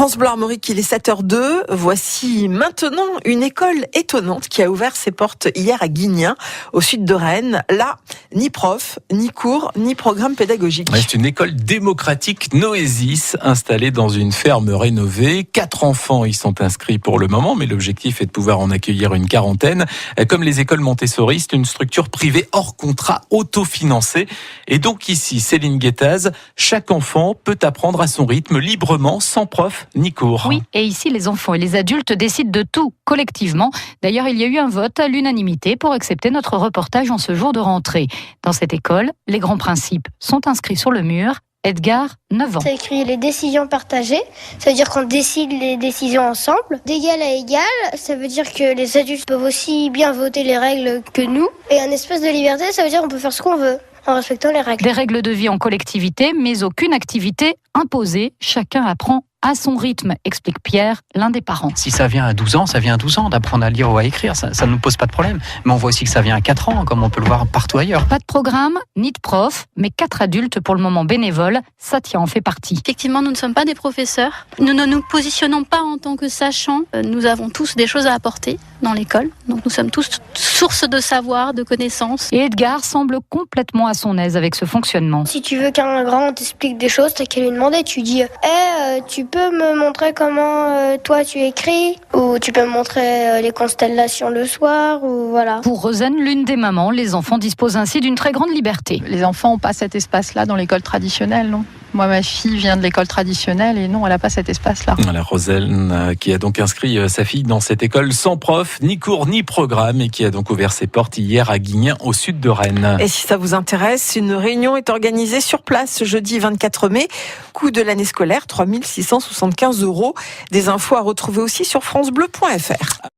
France Bleu Armorique, il est 7h02. Voici maintenant une école étonnante qui a ouvert ses portes hier à Guignin, au sud de Rennes. Là, ni prof, ni cours, ni programme pédagogique. C'est une école démocratique Noésis, installée dans une ferme rénovée. 4 enfants y sont inscrits pour le moment, mais l'objectif est de pouvoir en accueillir une quarantaine. Comme les écoles Montessori, c'est une structure privée hors contrat, autofinancée. Et donc ici, Céline Guettaz, chaque enfant peut apprendre à son rythme, librement, sans prof ni cours. Oui, et ici, les enfants et les adultes décident de tout, collectivement. D'ailleurs, il y a eu un vote à l'unanimité pour accepter notre reportage en ce jour de rentrée. Dans cette école, les grands principes sont inscrits sur le mur. Edgar, 9 ans. C'est écrit les décisions partagées, ça veut dire qu'on décide les décisions ensemble. D'égal à égal, ça veut dire que les adultes peuvent aussi bien voter les règles que nous. Et un espace de liberté, ça veut dire qu'on peut faire ce qu'on veut, en respectant les règles. Des règles de vie en collectivité, mais aucune activité imposée. Chacun apprend à son rythme, explique Pierre, l'un des parents. Si ça vient à 12 ans, ça vient à 12 ans d'apprendre à lire ou à écrire, ça ne nous pose pas de problème. Mais on voit aussi que ça vient à 4 ans, comme on peut le voir partout ailleurs. Pas de programme, ni de prof, mais 4 adultes pour le moment bénévoles. Satia en fait partie. Effectivement, nous ne sommes pas des professeurs. Nous ne nous positionnons pas en tant que sachants. Nous avons tous des choses à apporter dans l'école. Donc nous sommes tous source de savoir, de connaissances. Et Edgar semble complètement à son aise avec ce fonctionnement. Si tu veux qu'un grand t'explique des choses, t'as qu'à lui demander. Tu dis tu peux me montrer comment toi tu écris, ou tu peux me montrer les constellations le soir, ou voilà. Pour Rosanne, l'une des mamans, les enfants disposent ainsi d'une très grande liberté. Les enfants n'ont pas cet espace-là dans l'école traditionnelle, non ? Moi, ma fille vient de l'école traditionnelle et non, elle n'a pas cet espace-là. Voilà, Rosanne qui a donc inscrit sa fille dans cette école sans prof, ni cours, ni programme, et qui a donc ouvert ses portes hier à Guignin, au sud de Rennes. Et si ça vous intéresse, une réunion est organisée sur place ce jeudi 24 mai. Coût de l'année scolaire, 3 675 €. Des infos à retrouver aussi sur francebleu.fr.